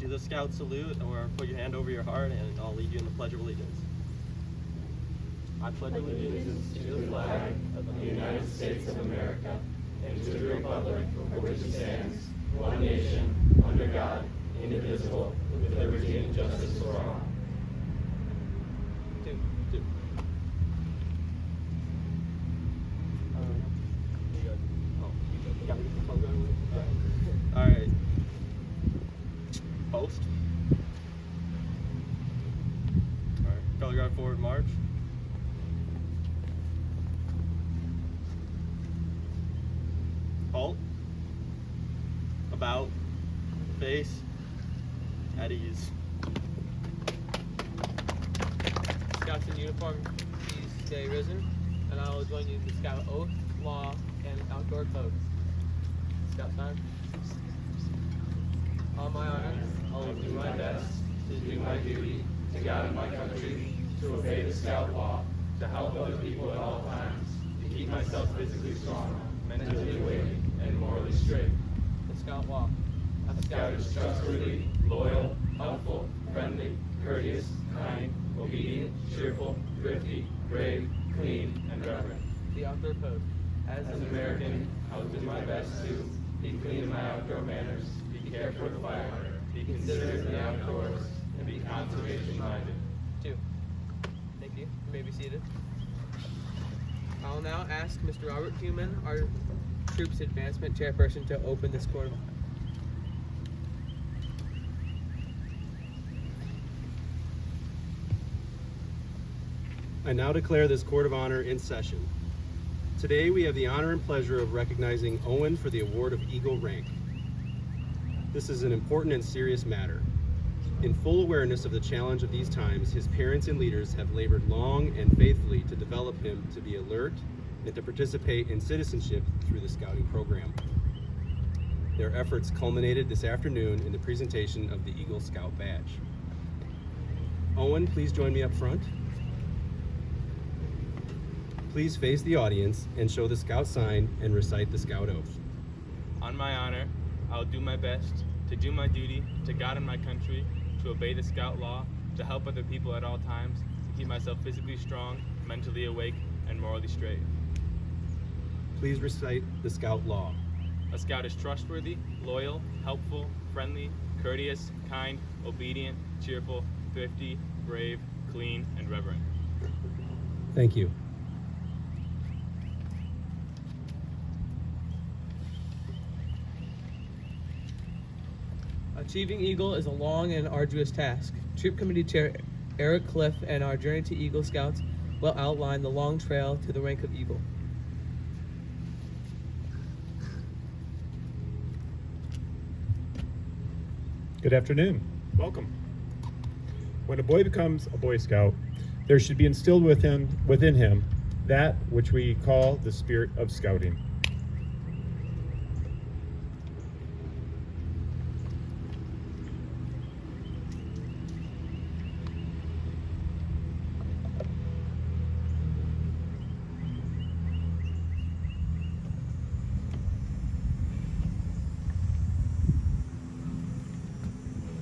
Do the scout salute or put your hand over your heart, and I'll lead you in the Pledge of Allegiance. I pledge allegiance to the flag of the United States of America and to the republic for which it stands, one nation, under God, indivisible, with liberty and justice for all. Two. All right. Post. All right. Color guard forward, march. Halt. About. Face. At ease. Scouts in uniform, please stay risen, and I will join you in the Scout oath, law, and outdoor code. Scout sign. On my honor, I will do my best to do my duty to God and my country, to obey the Scout law, to help other people at all times, to keep myself physically strong, mentally awake, and morally straight. The Scout law. A Scout is trustworthy, loyal, helpful, friendly, courteous, kind, obedient, cheerful, thrifty, brave, clean, and reverent. The outdoor code. As an American, I will do my best to be clean in my outdoor manners, be careful of fire, be considerate of the outdoors, and be conservation-minded. 2. Thank you. You may be seated. I will now ask Mr. Robert Human, our Troops Advancement Chairperson, to open this court of honor. I now declare this Court of Honor in session. Today we have the honor and pleasure of recognizing Owen for the award of Eagle Rank. This is an important and serious matter. In full awareness of the challenge of these times, his parents and leaders have labored long and faithfully to develop him to be alert and to participate in citizenship through the Scouting program. Their efforts culminated this afternoon in the presentation of the Eagle Scout badge. Owen, please join me up front. Please face the audience and show the Scout sign and recite the Scout oath. On my honor, I will do my best to do my duty to God and my country, to obey the Scout law, to help other people at all times, to keep myself physically strong, mentally awake, and morally straight. Please recite the Scout law. A Scout is trustworthy, loyal, helpful, friendly, courteous, kind, obedient, cheerful, thrifty, brave, clean, and reverent. Thank you. Achieving Eagle is a long and arduous task. Troop Committee Chair Eric Cliff and our Journey to Eagle Scouts will outline the long trail to the rank of Eagle. Good afternoon. Welcome. When a boy becomes a Boy Scout, there should be instilled within him that which we call the spirit of scouting.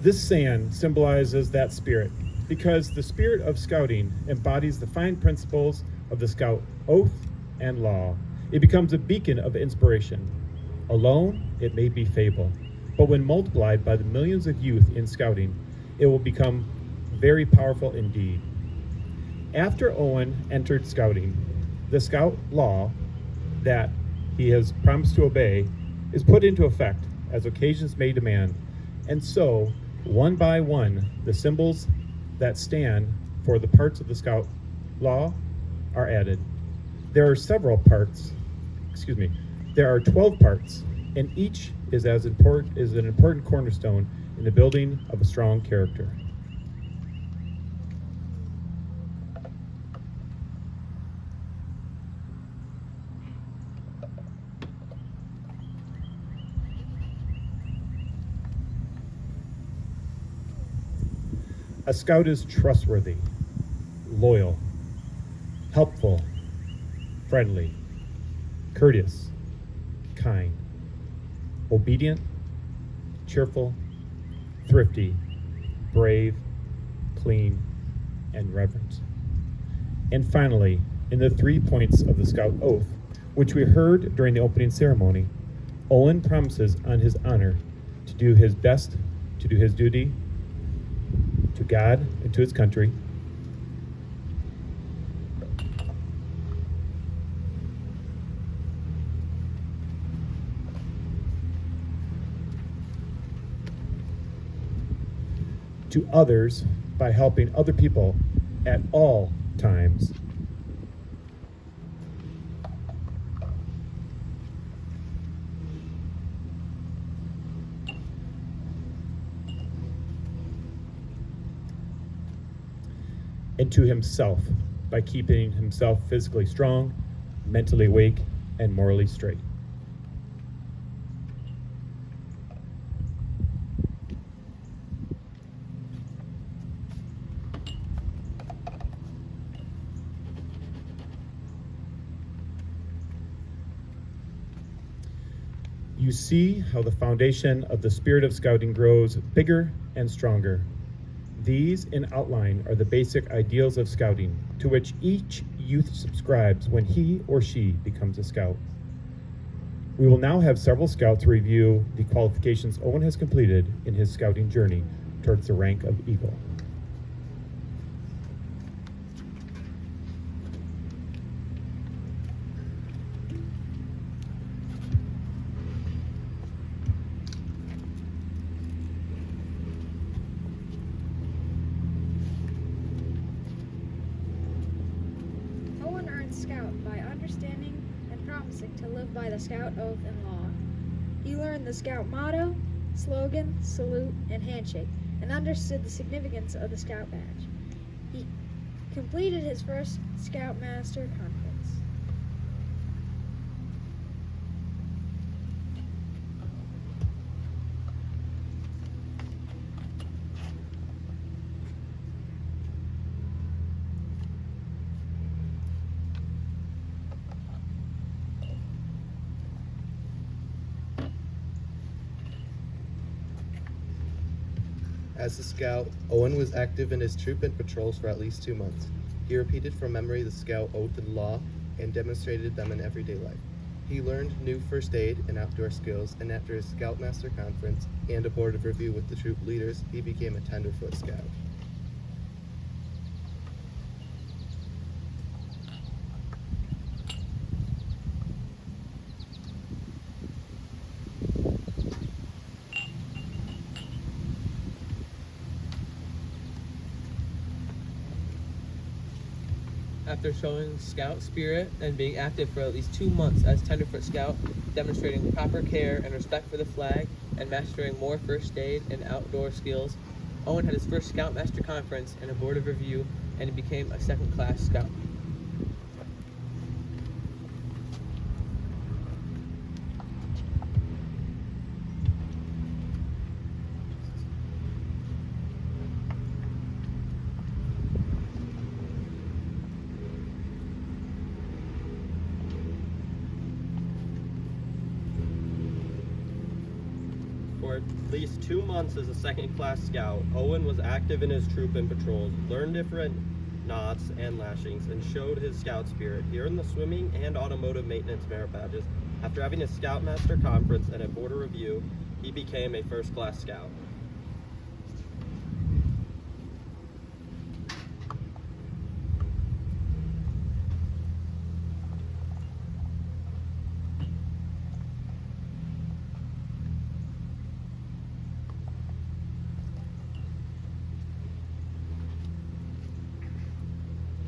This sand symbolizes that spirit because the spirit of scouting embodies the fine principles of the Scout oath and law. It becomes a beacon of inspiration. Alone, it may be feeble, but when multiplied by the millions of youth in scouting, it will become very powerful indeed. After Owen entered scouting, the Scout law that he has promised to obey is put into effect as occasions may demand, and so one by one, the symbols that stand for the parts of the Scout law are added. There are 12 parts, and each is an important cornerstone in the building of a strong character. A Scout is trustworthy, loyal, helpful, friendly, courteous, kind, obedient, cheerful, thrifty, brave, clean, and reverent. And finally, in the 3 points of the Scout Oath, which we heard during the opening ceremony, Owen promises on his honor to do his best to do his duty to God and to his country, to others by helping other people at all times, and to himself by keeping himself physically strong, mentally awake, and morally straight. You see how the foundation of the spirit of scouting grows bigger and stronger. These, in outline, are the basic ideals of scouting, to which each youth subscribes when he or she becomes a scout. We will now have several scouts review the qualifications Owen has completed in his scouting journey towards the rank of Eagle. Owen earned Scout by understanding and promising to live by the Scout Oath and Law. He learned the Scout motto, slogan, salute, and handshake, and understood the significance of the Scout badge. He completed his first Scoutmaster Conference. As a scout, Owen was active in his troop and patrols for at least 2 months. He repeated from memory the Scout Oath and Law and demonstrated them in everyday life. He learned new first aid and outdoor skills, and after his Scoutmaster Conference and a board of review with the troop leaders, he became a tenderfoot scout. After showing Scout spirit and being active for at least 2 months as Tenderfoot Scout, demonstrating proper care and respect for the flag, and mastering more first aid and outdoor skills, Owen had his first Scoutmaster Conference and a board of review, and he became a second-class Scout. For at least 2 months as a second-class scout, Owen was active in his troop and patrols, learned different knots and lashings, and showed his scout spirit. He earned the swimming and automotive maintenance merit badges. After having a Scoutmaster Conference and a board of review, he became a first-class scout.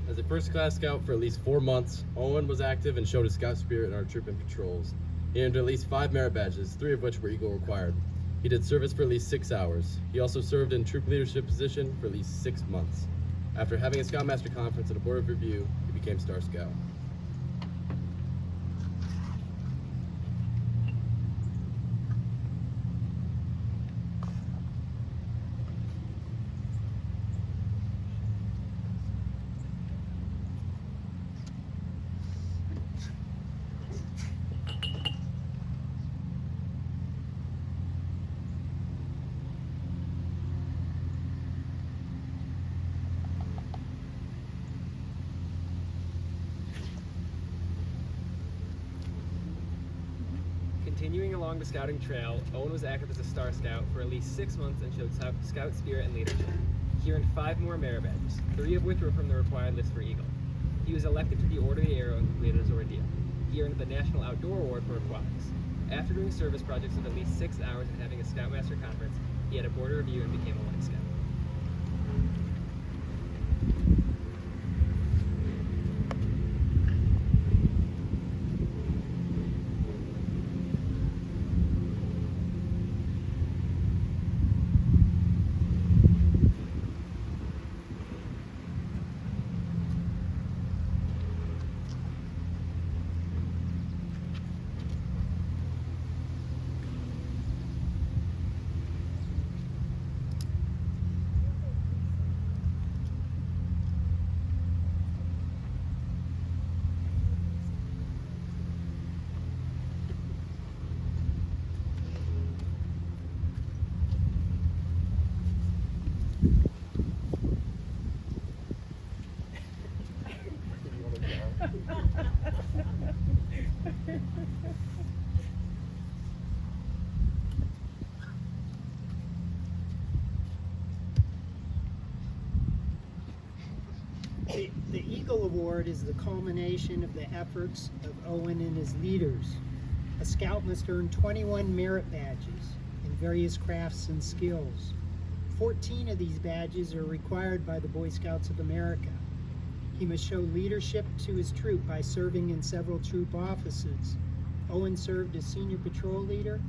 As a first-class scout for at least 4 months, Owen was active and showed his scout spirit in our troop and patrols. He earned at least 5 merit badges, 3 of which were Eagle required. He did service for at least 6 hours. He also served in troop leadership position for at least 6 months. After having a Scoutmaster Conference and a board of review, he became Star Scout. Continuing along the scouting trail, Owen was active as a Star Scout for at least 6 months and showed scout spirit and leadership. He earned 5 more merit badges, 3 of which were from the required list for Eagle. He was elected to the Order of the Arrow and completed his ordeal. He earned the National Outdoor Award for aquatics. After doing service projects of at least 6 hours and having a Scoutmaster conference, he had a board review and became a Life Scout. The Eagle Award is the culmination of the efforts of Owen and his leaders. A scout must earn 21 merit badges in various crafts and skills. 14 of these badges are required by the Boy Scouts of America. He must show leadership to his troop by serving in several troop offices. Owen served as senior patrol leader,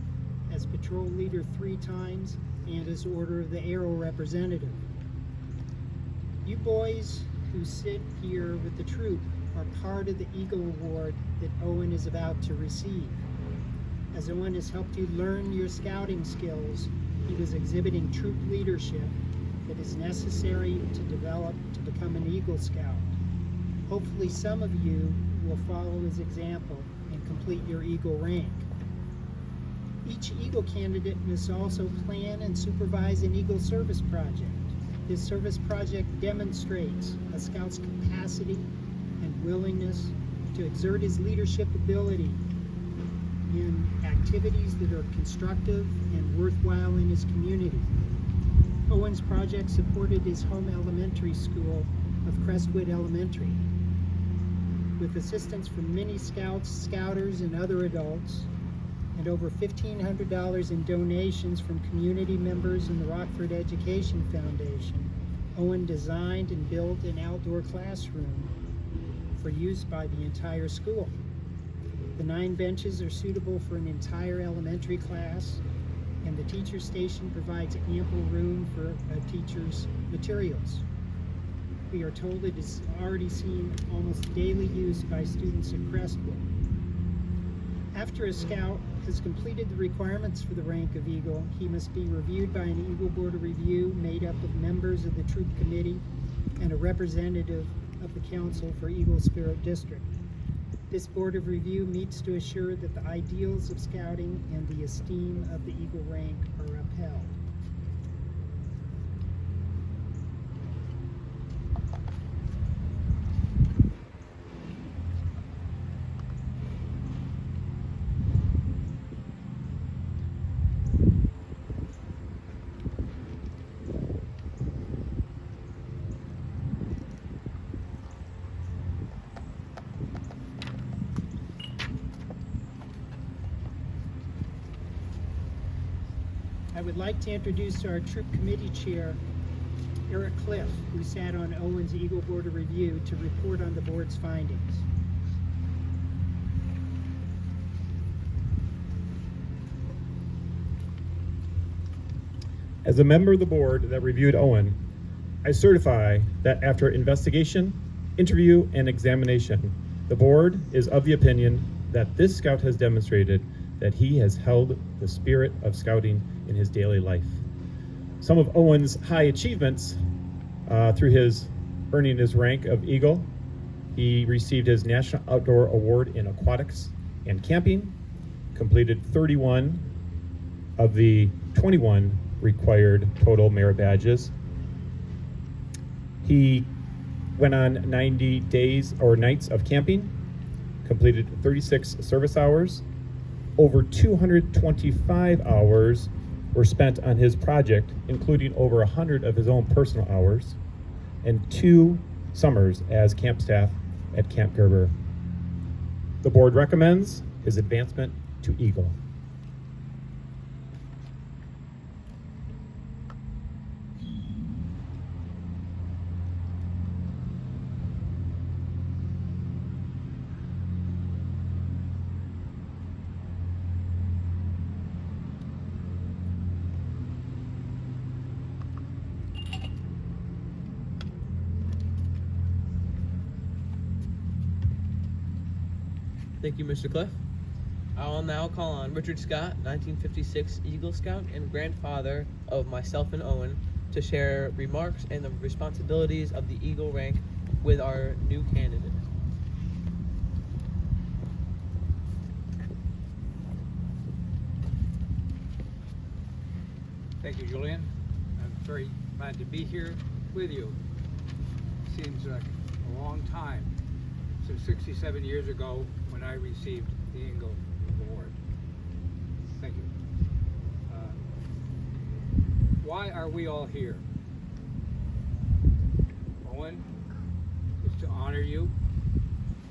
as patrol leader 3 times, and as Order of the Arrow representative. You boys who sit here with the troop are part of the Eagle Award that Owen is about to receive. As Owen has helped you learn your scouting skills, he was exhibiting troop leadership that is necessary to develop to become an Eagle Scout. Hopefully some of you will follow his example and complete your Eagle rank. Each Eagle candidate must also plan and supervise an Eagle service project. This service project demonstrates a Scout's capacity and willingness to exert his leadership ability in activities that are constructive and worthwhile in his community. Owen's project supported his home elementary school of Crestwood Elementary. With assistance from many scouts, scouters, and other adults, and over $1,500 in donations from community members and the Rockford Education Foundation, Owen designed and built an outdoor classroom for use by the entire school. The 9 benches are suitable for an entire elementary class, and the teacher station provides ample room for a teacher's materials. We are told it is already seen almost daily use by students at Crestwood. After a scout has completed the requirements for the rank of Eagle, he must be reviewed by an Eagle Board of Review made up of members of the Troop Committee and a representative of the Council for Eagle Spirit District. This Board of Review meets to assure that the ideals of scouting and the esteem of the Eagle rank are upheld. I would like to introduce our Troop Committee Chair, Eric Cliff, who sat on Owen's Eagle Board of Review to report on the board's findings. As a member of the board that reviewed Owen, I certify that after investigation, interview, and examination, the board is of the opinion that this scout has demonstrated that he has held the spirit of scouting in his daily life. Some of Owen's high achievements through his earning his rank of Eagle: he received his National Outdoor Award in Aquatics and Camping, completed 31 of the 21 required total merit badges. He went on 90 days or nights of camping, completed 36 service hours, over 225 hours were spent on his project, including over 100 of his own personal hours, and 2 summers as camp staff at Camp Gerber. The board recommends his advancement to Eagle. Thank you, Mr. Cliff. I will now call on Richard Scott, 1956 Eagle Scout and grandfather of myself and Owen, to share remarks and the responsibilities of the Eagle rank with our new candidate. Thank you, Julian. I'm very glad to be here with you. Seems like a long time since 67 years ago when I received the Eagle Award. Thank you. Why are we all here? Owen, it's to honor you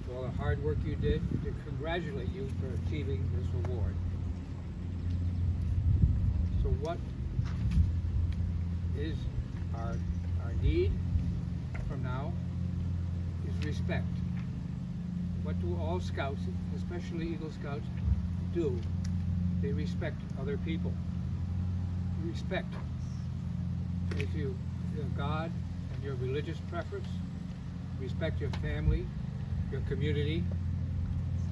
for all the hard work you did, to congratulate you for achieving this award. So what is our need from now is respect. What do all scouts, especially Eagle Scouts, do? They respect other people. Respect as you your God and your religious preference. Respect your family, your community,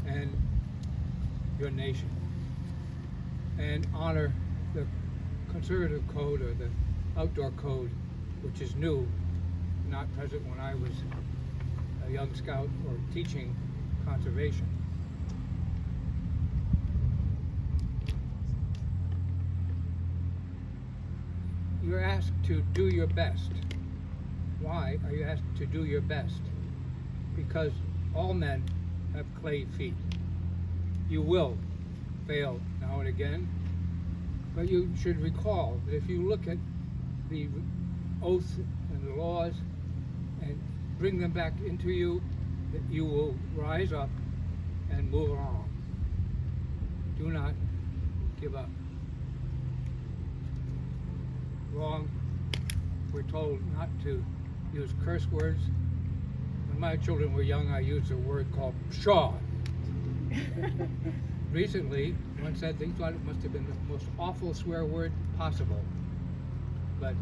and your nation. And honor the conservative code or the outdoor code, which is new, not present when I was a young scout or teaching conservation. You're asked to do your best. Why are you asked to do your best? Because all men have clay feet. You will fail now and again, but you should recall that if you look at the oaths and the laws and bring them back into you, that you will rise up and move along. Do not give up. Wrong. We're told not to use curse words. When my children were young, I used a word called pshaw. Recently, one said they thought it must have been the most awful swear word possible. But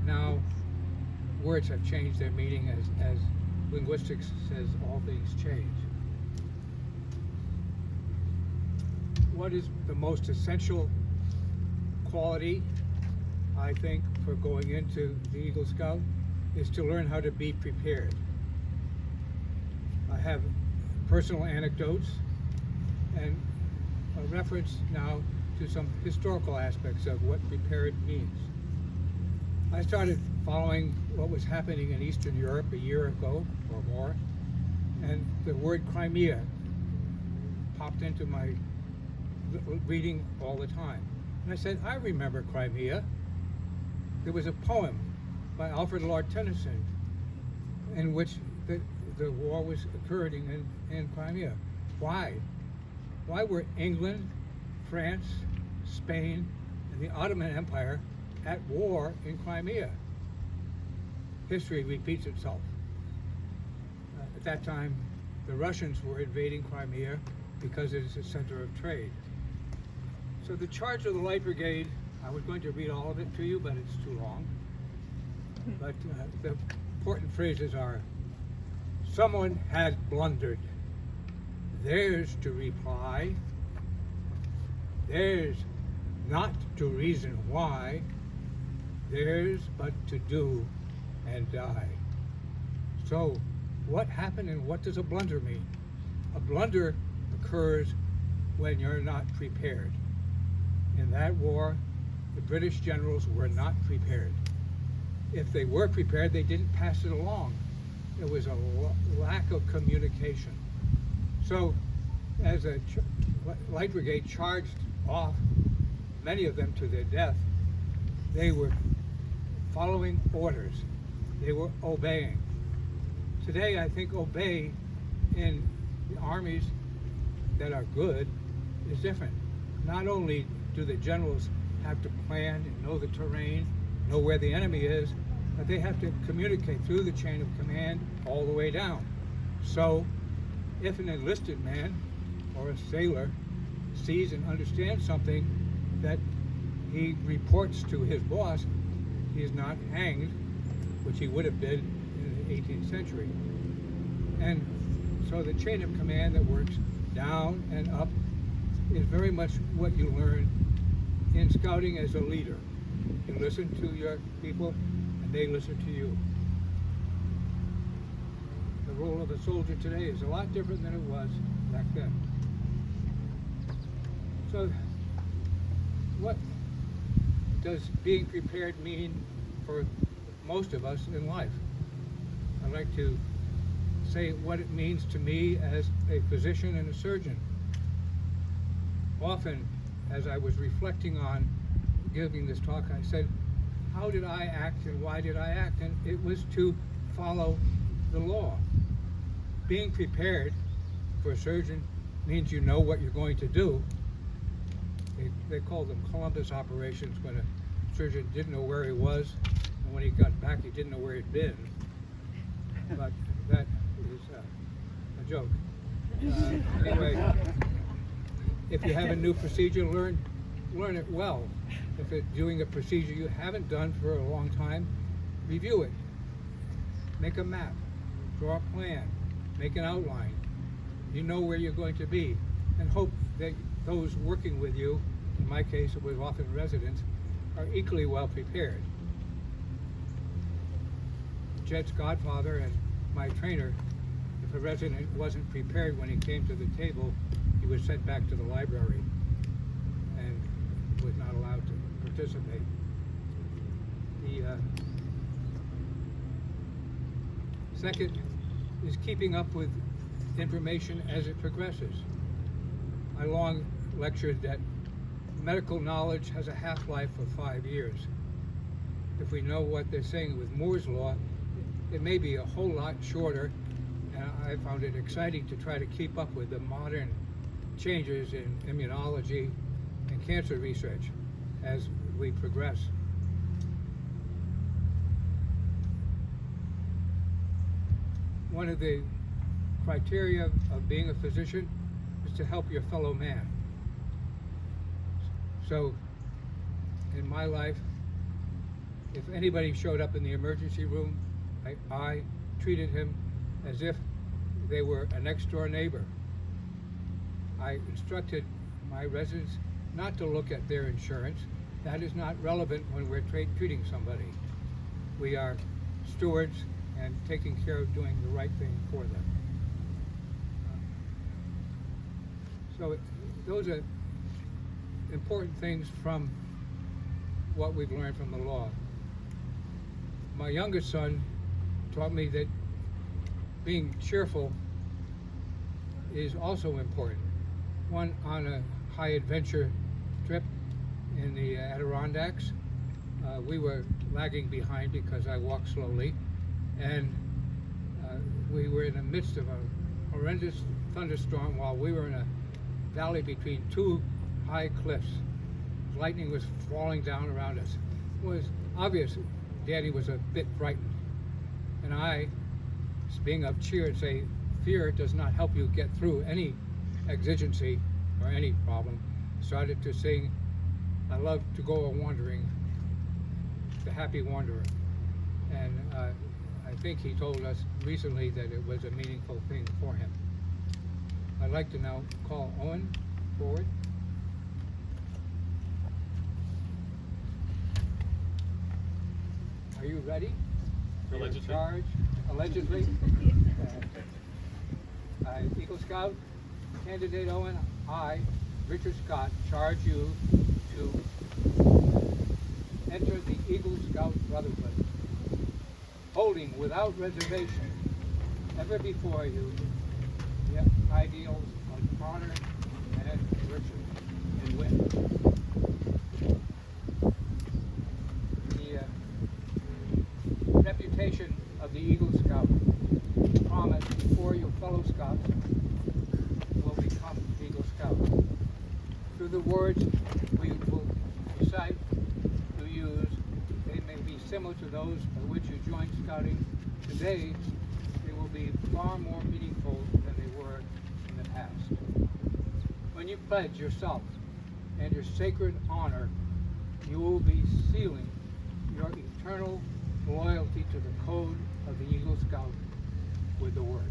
now words have changed their meaning as linguistics says all things change. What is the most essential quality, I think, for going into the Eagle Scout is to learn how to be prepared. I have personal anecdotes and a reference now to some historical aspects of what prepared means. I started following what was happening in Eastern Europe a year ago or more, and the word Crimea popped into my reading all the time. And I said, I remember Crimea. There was a poem by Alfred Lord Tennyson in which the war was occurring in Crimea. Why? Why were England, France, Spain, and the Ottoman Empire at war in Crimea? History repeats itself. At that time, the Russians were invading Crimea because it is a center of trade. So the charge of the Light Brigade, I was going to read all of it to you, but it's too long. But the important phrases are, someone had blundered. Theirs to reply. Theirs not to reason why. Theirs but to do and die. So what happened and what does a blunder mean? A blunder occurs when you're not prepared. In that war, the British generals were not prepared. If they were prepared, they didn't pass it along. There was a lack of communication. So, as a Light Brigade charged off, many of them to their death, they were following orders. They were obeying. Today, I think obey in the armies that are good is different. Not only do the generals have to plan and know the terrain, know where the enemy is, but they have to communicate through the chain of command all the way down. So, if an enlisted man or a sailor sees and understands something that he reports to his boss, he is not hanged, which he would have been in the 18th century. And so the chain of command that works down and up is very much what you learn in scouting as a leader. You listen to your people and they listen to you. The role of a soldier today is a lot different than it was back then. So what does being prepared mean for most of us in life? I'd like to say what it means to me as a physician and a surgeon. Often, as I was reflecting on giving this talk, I said, how did I act and why did I act? And it was to follow the law. Being prepared for a surgeon means you know what you're going to do. They call them Columbus operations, when a surgeon didn't know where he was, and when he got back he didn't know where he'd been. But that is a joke. Anyway, if you have a new procedure, learn it well. If it's doing a procedure you haven't done for a long time, review it. Make a map, draw a plan, make an outline. You know where you're going to be, and hope that those working with you, in my case it was often residents, are equally well prepared. Jed's godfather and my trainer, if a resident wasn't prepared when he came to the table, he was sent back to the library and was not allowed to participate. The second is keeping up with information as it progresses. I long lectured that medical knowledge has a half-life of 5 years. If we know what they're saying with Moore's law, it may be a whole lot shorter, and I found it exciting to try to keep up with the modern changes in immunology and cancer research as we progress. One of the criteria of being a physician is to help your fellow man. So, in my life, if anybody showed up in the emergency room, I treated him as if they were a next-door neighbor. I instructed my residents not to look at their insurance. That is not relevant when we're treating somebody. We are stewards and taking care of doing the right thing for them. So those are important things from what we've learned from the law. My youngest son taught me that being cheerful is also important. One, on a high adventure trip in the Adirondacks, we were lagging behind because I walked slowly, and we were in the midst of a horrendous thunderstorm while we were in a valley between two high cliffs. Lightning was falling down around us. It was obvious Daddy was a bit frightened. And I, being of cheer, say, fear does not help you get through any exigency or any problem, started to sing, I love to go a-wandering, the happy wanderer. And I think he told us recently that it was a meaningful thing for him. I'd like to now call Owen forward. Are you ready? Allegedly. Your charge, allegedly. Eagle Scout candidate Owen, I, Richard Scott, charge you to enter the Eagle Scout Brotherhood, holding without reservation ever before you the ideals of honor and virtue and win. The reputation of the Eagle Scout promise before your fellow Scouts will become Eagle Scouts. Through the words we will recite to use, they may be similar to those by which you joined Scouting. Today, they will be far more meaningful than they were in the past. When you pledge yourself and your sacred honor, you will be sealing your eternal loyalty to the code of the Eagle Scout with the words.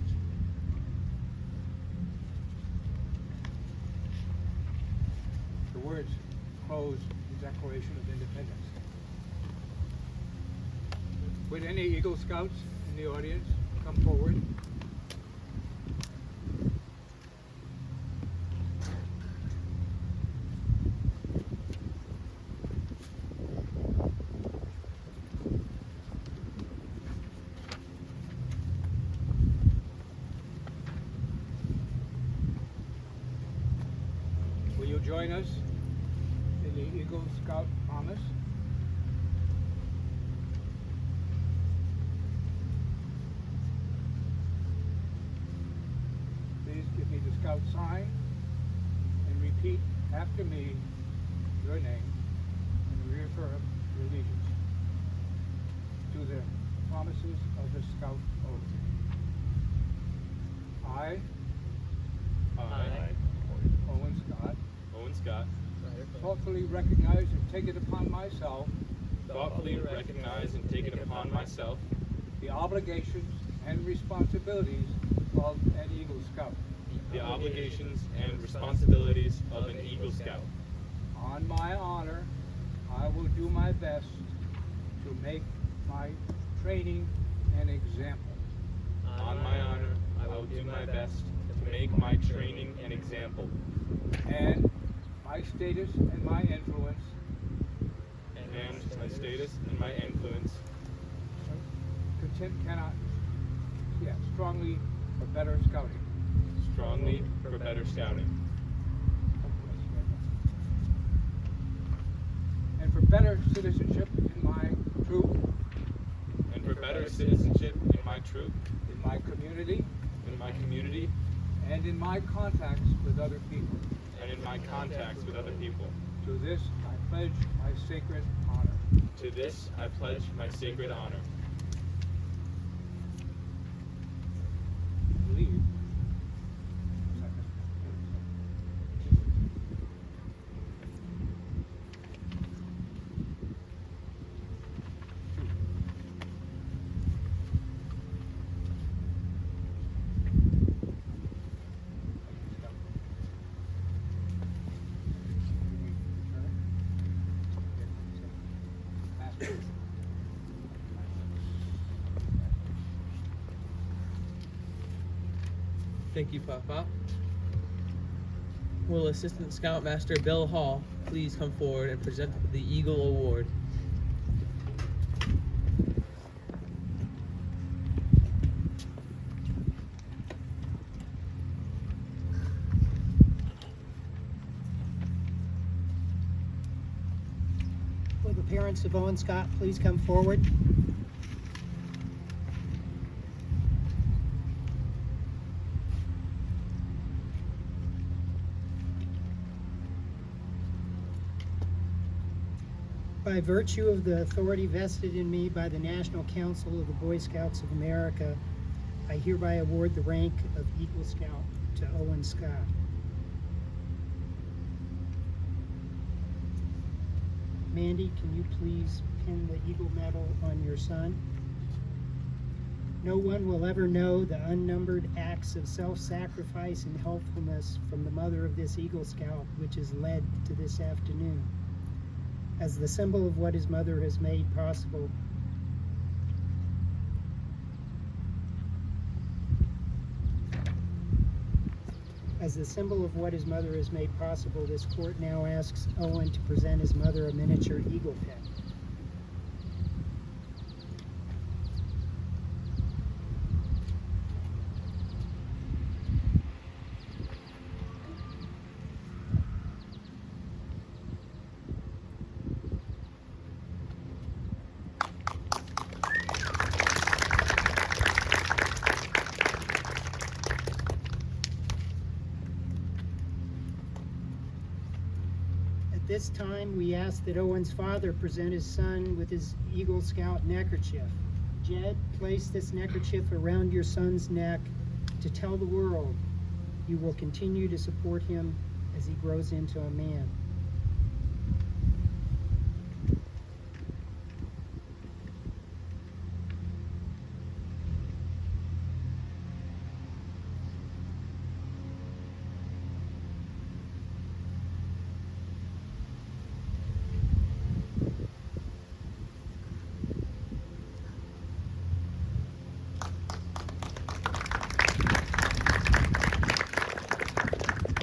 The words close the Declaration of Independence. Would any Eagle Scouts in the audience come forward? Will you join us in the Eagle Scout promise? Please give me the Scout sign and repeat after me your name and reaffirm your allegiance to the promises of the Scout oath. I, Owen Scott, Owen Scott, thoughtfully recognize and take it upon myself thoughtfully recognize and take it upon myself the obligations and responsibilities of an Eagle Scout. the obligations and responsibilities of an Eagle Scout. On my honor, I will do my best to make my training an example. On my honor, I will do my best to make my training an example. And my status and my influence And my status and my influence strongly for better scouting. strongly for better scouting. And for better citizenship in my troop, And for better citizenship in my troop, in my community, and in my contacts with other people. and in my contacts with other people. To this I pledge my sacred honor. To this I pledge my sacred honor. Believe. Thank you, Papa. Will Assistant Scoutmaster Bill Hall please come forward and present the Eagle Award? Will the parents of Owen Scott please come forward? By virtue of the authority vested in me by the National Council of the Boy Scouts of America, I hereby award the rank of Eagle Scout to Owen Scott. Mandy, can you please pin the Eagle Medal on your son? No one will ever know the unnumbered acts of self-sacrifice and helpfulness from the mother of this Eagle Scout which has led to this afternoon. As the symbol of what his mother has made possible, this court now asks Owen to present his mother a miniature eagle pet. This time, we ask that Owen's father present his son with his Eagle Scout neckerchief. Jed, place this neckerchief around your son's neck to tell the world you will continue to support him as he grows into a man.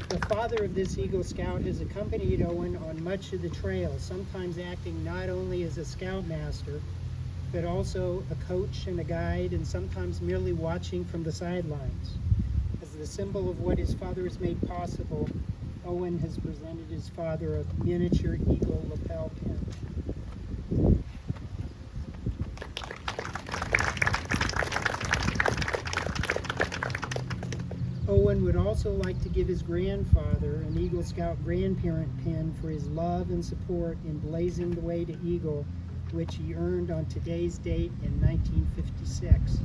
The father of this Eagle Scout has accompanied Owen on much of the trail, sometimes acting not only as a scoutmaster, but also a coach and a guide, and sometimes merely watching from the sidelines. As the symbol of what his father has made possible, Owen has presented his father a miniature eagle lapel pin. Owen would also like to give his grandfather an Eagle Scout grandparent pin for his love and support in blazing the way to Eagle, which he earned on today's date in 1956.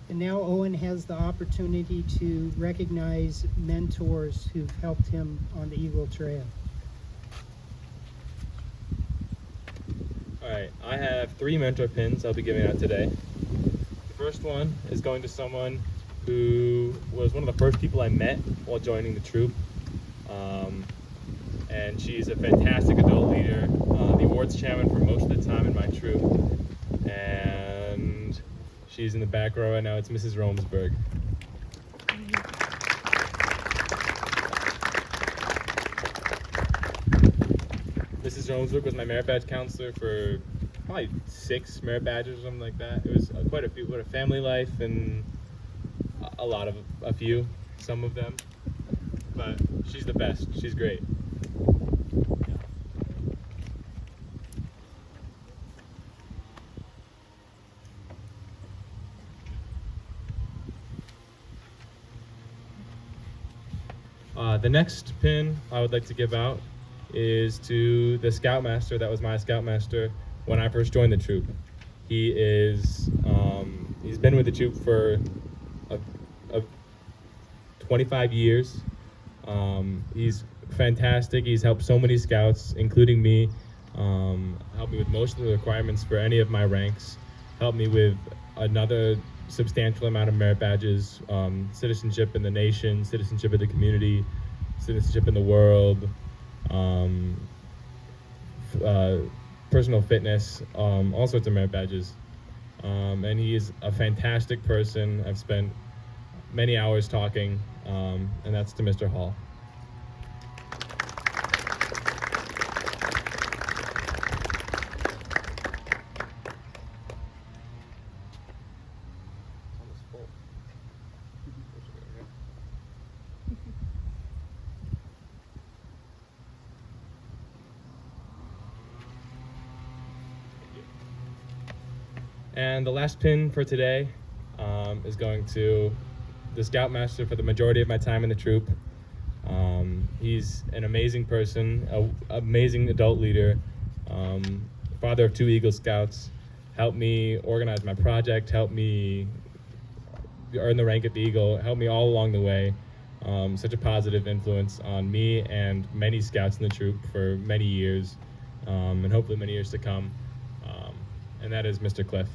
And now Owen has the opportunity to recognize mentors who've helped him on the Eagle Trail. All right, I have 3 mentor pins I'll be giving out today. The first one is going to someone who was one of the first people I met while joining the troop. And she's a fantastic adult leader, the awards chairman for most of the time in my troop. And she's in the back row right now. It's Mrs. Romsberg. Mrs. Romsberg was my merit badge counselor for probably 6 merit badges or something like that. It was quite a few. What a family life and a few, some of them. But she's the best. She's great. The next pin I would like to give out is to the scoutmaster that was my scoutmaster when I first joined the troop. He's been with the troop for 25 years. He's fantastic. He's helped so many scouts, including me. Helped me with most of the requirements for any of my ranks. Helped me with another substantial amount of merit badges, citizenship in the nation, citizenship in the community, citizenship in the world, personal fitness, all sorts of merit badges. And he is a fantastic person. I've spent many hours talking, and that's to Mr. Hall. And the last pin for today is going to the scoutmaster for the majority of my time in the troop. He's an amazing person, an amazing adult leader, father of 2 Eagle Scouts, helped me organize my project, helped me earn the rank at the Eagle, helped me all along the way. Such a positive influence on me and many scouts in the troop for many years, and hopefully many years to come. And that is Mr. Cliff.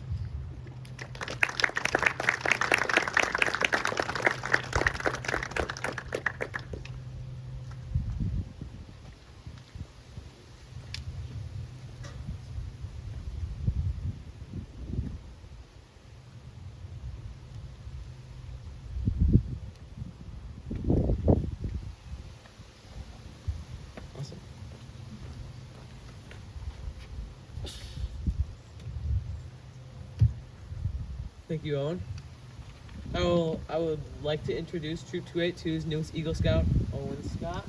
Awesome. Thank you, Owen. I would like to introduce Troop 282's newest Eagle Scout, Owen Scott.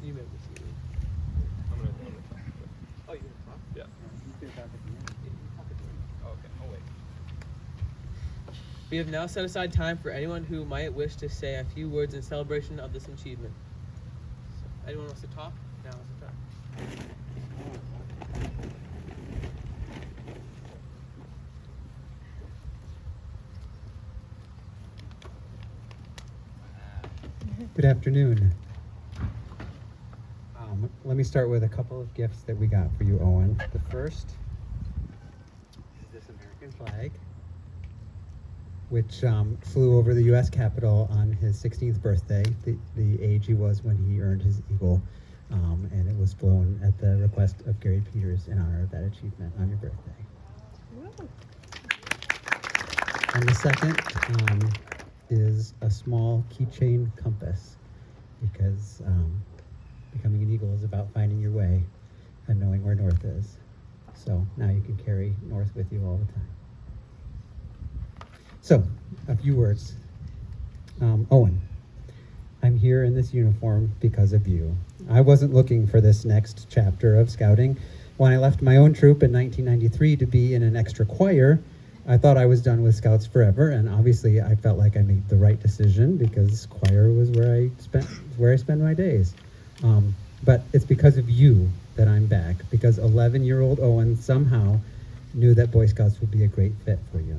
You may be seated. I'm gonna talk. Oh, you gonna talk? Yeah. Oh, okay. I'll wait. We have now set aside time for anyone who might wish to say a few words in celebration of this achievement. So, anyone wants to talk? Now is the time. Good afternoon. Let me start with a couple of gifts that we got for you, Owen. The first is this American flag, which flew over the U.S. Capitol on his 16th birthday, the age he was when he earned his Eagle, and it was flown at the request of Gary Peters in honor of that achievement on your birthday. And the second is a small keychain compass, because becoming an Eagle is about finding your way and knowing where north is. So now you can carry north with you all the time. So, a few words. Owen, I'm here in this uniform because of you. I wasn't looking for this next chapter of scouting. When I left my own troop in 1993 to be in an extra choir, I thought I was done with Scouts forever, and obviously I felt like I made the right decision because choir was where I spend my days. But it's because of you that I'm back, because 11-year-old Owen somehow knew that Boy Scouts would be a great fit for you.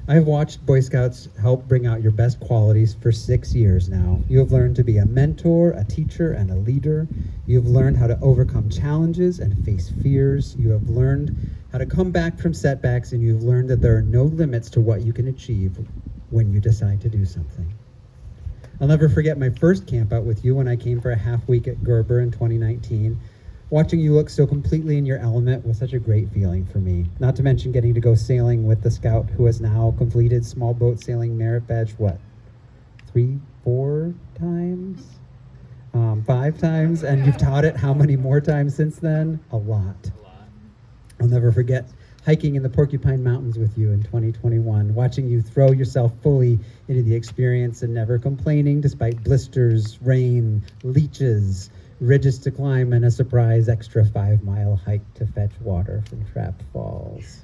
I've watched Boy Scouts help bring out your best qualities for 6 years now. You have learned to be a mentor, a teacher, and a leader. You have learned how to overcome challenges and face fears. You have learned how to come back from setbacks, and you've learned that there are no limits to what you can achieve when you decide to do something. I'll never forget my first camp out with you when I came for a half week at Gerber in 2019. Watching you look so completely in your element was such a great feeling for me. Not to mention getting to go sailing with the scout who has now completed small boat sailing merit badge, 3, 4 times? 5 times, and you've taught it how many more times since then? A lot. I'll never forget hiking in the Porcupine Mountains with you in 2021, watching you throw yourself fully into the experience and never complaining despite blisters, rain, leeches, ridges to climb, and a surprise extra 5-mile hike to fetch water from Trapped Falls.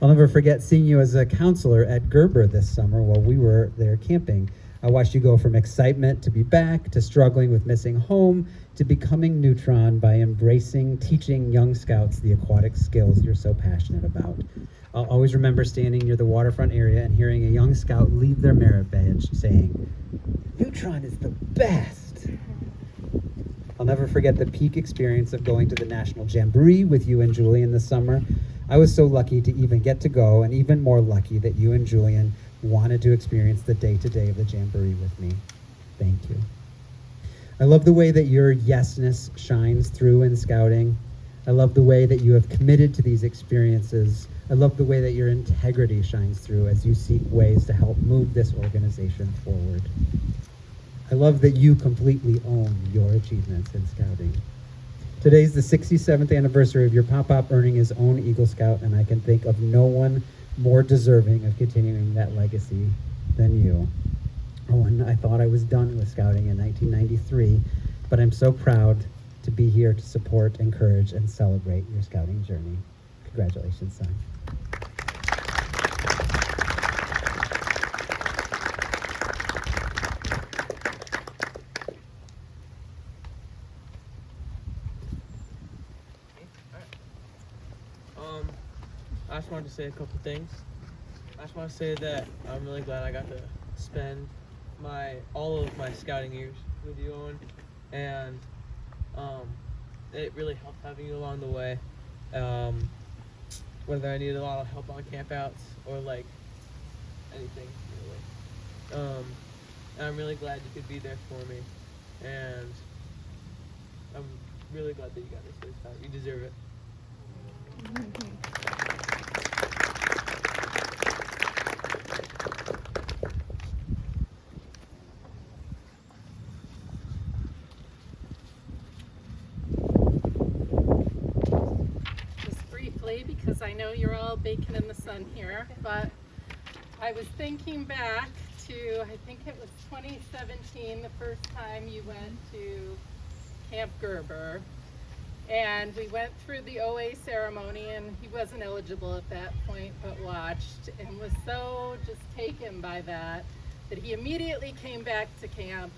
I'll never forget seeing you as a counselor at Gerber this summer while we were there camping. I watched you go from excitement to be back, to struggling with missing home, to becoming Neutron by embracing teaching young scouts the aquatic skills you're so passionate about. I'll always remember standing near the waterfront area and hearing a young scout leave their merit badge saying, "Neutron is the best." I'll never forget the peak experience of going to the National Jamboree with you and Julian this summer. I was so lucky to even get to go, and even more lucky that you and Julian wanted to experience the day-to-day of the Jamboree with me. Thank you. I love the way that your yesness shines through in scouting. I love the way that you have committed to these experiences. I love the way that your integrity shines through as you seek ways to help move this organization forward. I love that you completely own your achievements in scouting. Today's the 67th anniversary of your Pop-Pop earning his own Eagle Scout, and I can think of no one more deserving of continuing that legacy than you. Owen, I thought I was done with scouting in 1993, but I'm so proud to be here to support, encourage, and celebrate your scouting journey. Congratulations, son. I just wanted to say a couple things. I just want to say that I'm really glad I got to spend all of my scouting years with you, Owen, and it really helped having you along the way. Whether I needed a lot of help on campouts or like anything, really. And I'm really glad you could be there for me, and I'm really glad that you got this time. You deserve it. because I know you're all baking in the sun here, but I was thinking back to, I think it was 2017, the first time you went to Camp Gerber. And we went through the OA ceremony, and he wasn't eligible at that point, but watched and was so just taken by that he immediately came back to camp,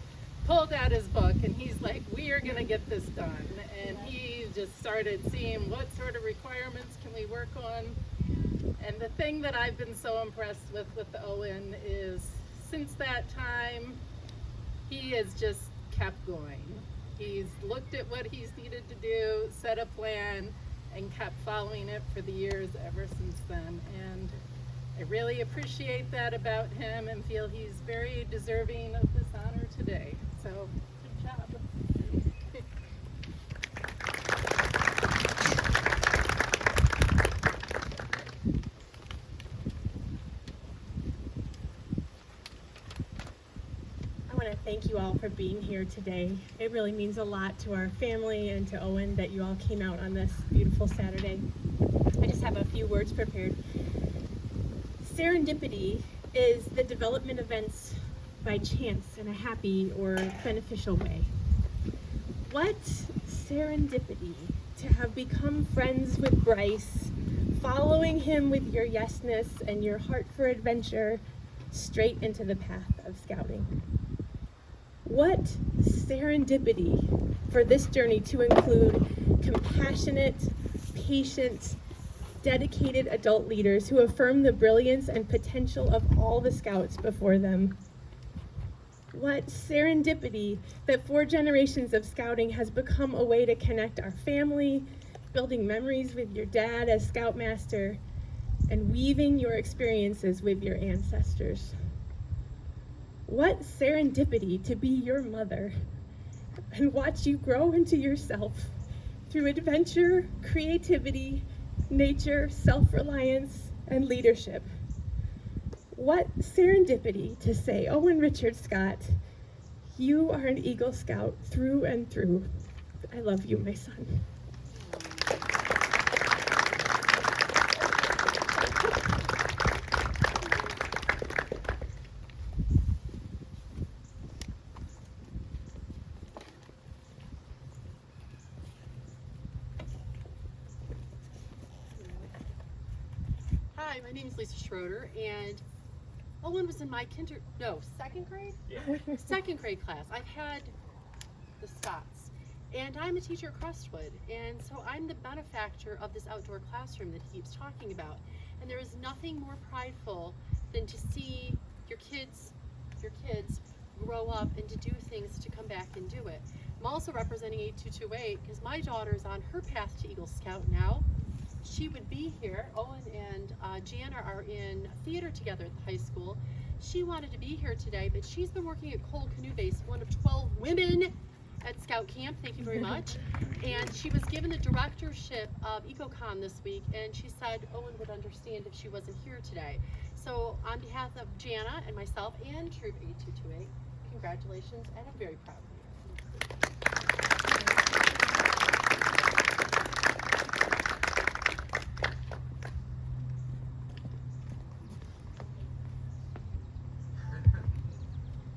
pulled out his book, and he's like, we are gonna get this done. And he just started seeing what sort of requirements can we work on. And the thing that I've been so impressed with Owen is since that time, he has just kept going. He's looked at what he's needed to do, set a plan, and kept following it for the years ever since then. And I really appreciate that about him and feel he's very deserving of this honor today. So, good job. I want to thank you all for being here today. It really means a lot to our family and to Owen that you all came out on this beautiful Saturday. I just have a few words prepared. Serendipity is the development events by chance in a happy or beneficial way. What serendipity to have become friends with Bryce, following him with your yesness and your heart for adventure straight into the path of scouting. What serendipity for this journey to include compassionate, patient, dedicated adult leaders who affirm the brilliance and potential of all the scouts before them. What serendipity that 4 generations of scouting has become a way to connect our family, building memories with your dad as scoutmaster, and weaving your experiences with your ancestors. What serendipity to be your mother and watch you grow into yourself through adventure, creativity, nature, self-reliance, and leadership. What serendipity to say, Owen Richard Scott, you are an Eagle Scout through and through. I love you, my son. Hi, my name is Lisa Schroeder, and Owen was in my second grade? Yeah. Second grade class. I've had the Scotts, and I'm a teacher at Crestwood, and so I'm the benefactor of this outdoor classroom that he keeps talking about. And there is nothing more prideful than to see your kids grow up and to do things, to come back and do it. I'm also representing 8228 because my daughter's on her path to Eagle Scout now. She would be here. Owen and Jana are in theater together at the high school. She wanted to be here today, but she's been working at Cole Canoe Base, one of 12 women at Scout Camp. Thank you very much. And she was given the directorship of EcoCon this week, and she said Owen would understand if she wasn't here today. So on behalf of Jana and myself and Troop 8228, congratulations, and I'm very proud of you.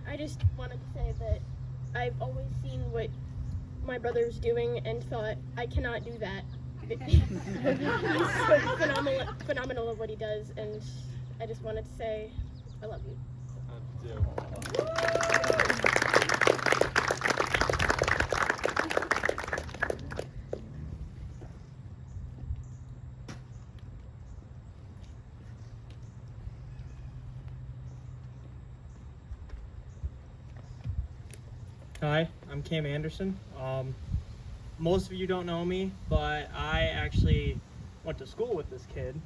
I just wanted to say that I've always seen what my brother's doing and thought, I cannot do that. He's so phenomenal at what he does, and I just wanted to say, I love you. Hi, I'm Cam Anderson. Most of you don't know me, but I actually went to school with this kid.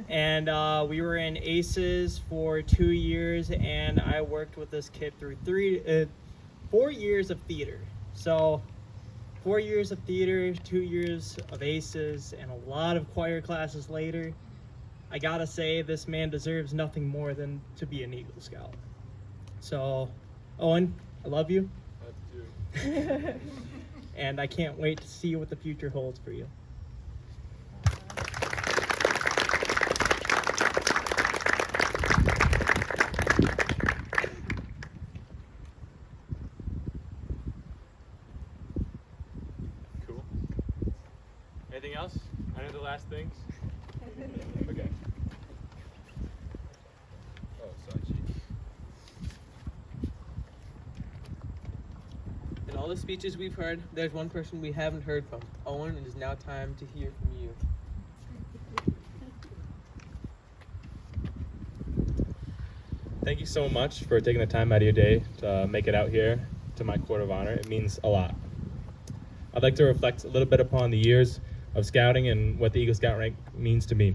And we were in ACES for 2 years, and I worked with this kid through 4 years of theater. So 4 years of theater, 2 years of ACES, and a lot of choir classes later. I gotta say, this man deserves nothing more than to be an Eagle Scout. So, Owen, I love you. And I can't wait to see what the future holds for you. last things? Okay. Oh, sorry, Chief. In all the speeches we've heard, there's one person we haven't heard from. Owen, it is now time to hear from you. Thank you so much for taking the time out of your day to make it out here to my court of honor. It means a lot. I'd like to reflect a little bit upon the years of scouting and what the Eagle Scout rank means to me.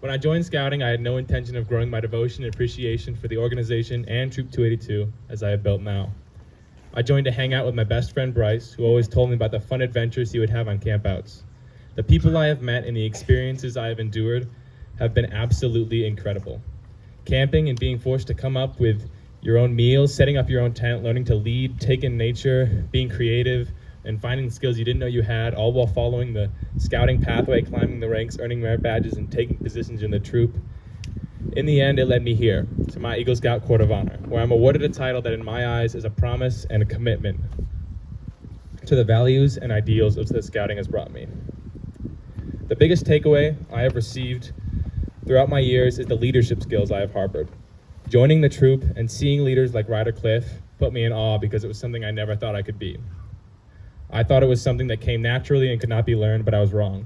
When I joined scouting, I had no intention of growing my devotion and appreciation for the organization and Troop 282 as I have built now. I joined to hang out with my best friend Bryce, who always told me about the fun adventures he would have on campouts. The people I have met and the experiences I have endured have been absolutely incredible. Camping and being forced to come up with your own meals, setting up your own tent, learning to lead, take in nature, being creative, and finding skills you didn't know you had, all while following the scouting pathway, climbing the ranks, earning merit badges, and taking positions in the troop. In the end, it led me here, to my Eagle Scout Court of Honor, where I'm awarded a title that in my eyes is a promise and a commitment to the values and ideals of the scouting has brought me. The biggest takeaway I have received throughout my years is the leadership skills I have harbored. Joining the troop and seeing leaders like Ryder Cliff put me in awe because it was something I never thought I could be. I thought it was something that came naturally and could not be learned, but I was wrong.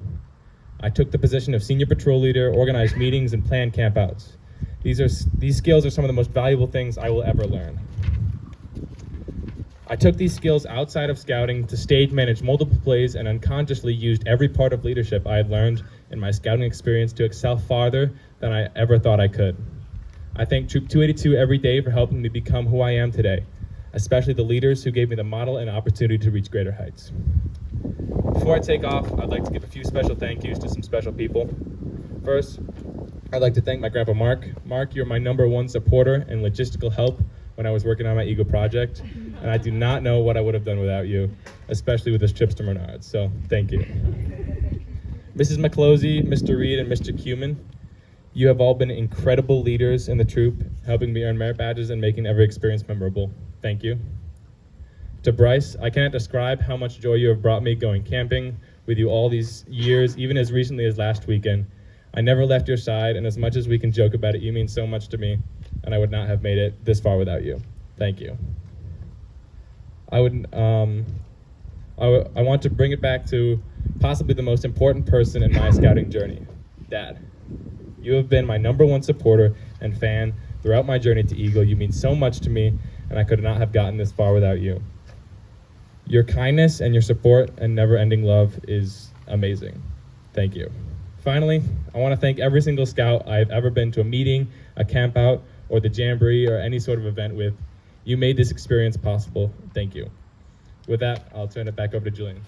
I took the position of senior patrol leader, organized meetings, and planned campouts. These skills are some of the most valuable things I will ever learn. I took these skills outside of scouting to stage manage multiple plays and unconsciously used every part of leadership I had learned in my scouting experience to excel farther than I ever thought I could. I thank Troop 282 every day for helping me become who I am today, especially the leaders who gave me the model and opportunity to reach greater heights. Before I take off, I'd like to give a few special thank yous to some special people. First, I'd like to thank my grandpa Mark. Mark, you're my #1 supporter and logistical help when I was working on my Eagle project, and I do not know what I would have done without you, especially with this trips to Menards, so thank you. Mrs. McClosey, Mr. Reed, and Mr. Cuman, you have all been incredible leaders in the troop, helping me earn merit badges and making every experience memorable. Thank you. To Bryce, I cannot describe how much joy you have brought me going camping with you all these years, even as recently as last weekend. I never left your side, and as much as we can joke about it, you mean so much to me, and I would not have made it this far without you. Thank you. I want to bring it back to possibly the most important person in my scouting journey, Dad. You have been my #1 supporter and fan throughout my journey to Eagle. You mean so much to me, and I could not have gotten this far without you. Your kindness and your support and never-ending love is amazing. Thank you. Finally, I want to thank every single scout I have ever been to a meeting, a campout, or the jamboree, or any sort of event with. You made this experience possible. Thank you. With that, I'll turn it back over to Julian.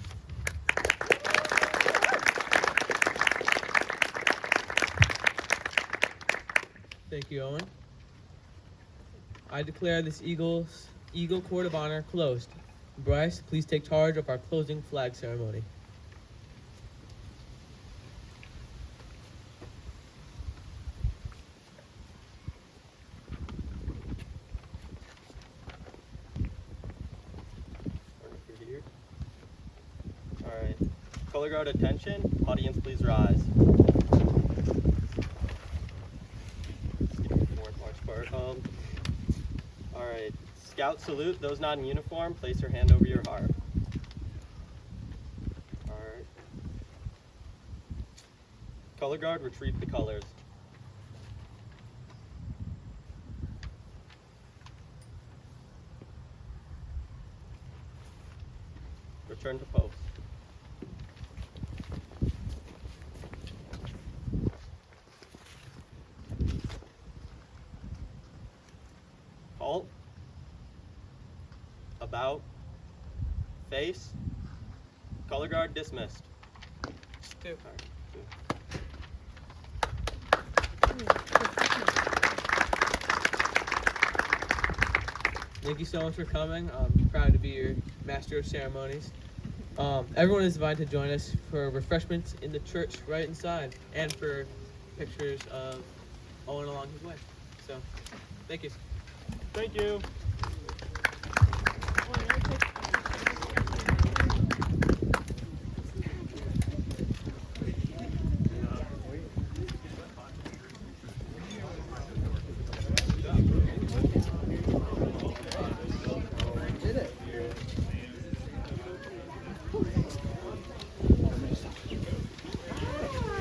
Thank you, Owen. I declare this Eagle Court of Honor closed. Bryce, please take charge of our closing flag ceremony. All right. Color guard attention. Audience, please rise. All right. Scout salute. Those not in uniform, place your hand over your heart. All right. Color guard, retrieve the colors. Return to post. Halt. About. Face. Color guard dismissed. Two. All right, two. Thank you so much for coming. I'm proud to be your master of ceremonies. Everyone is invited to join us for refreshments in the church right inside and for pictures of Owen along his way. So, thank you. Thank you.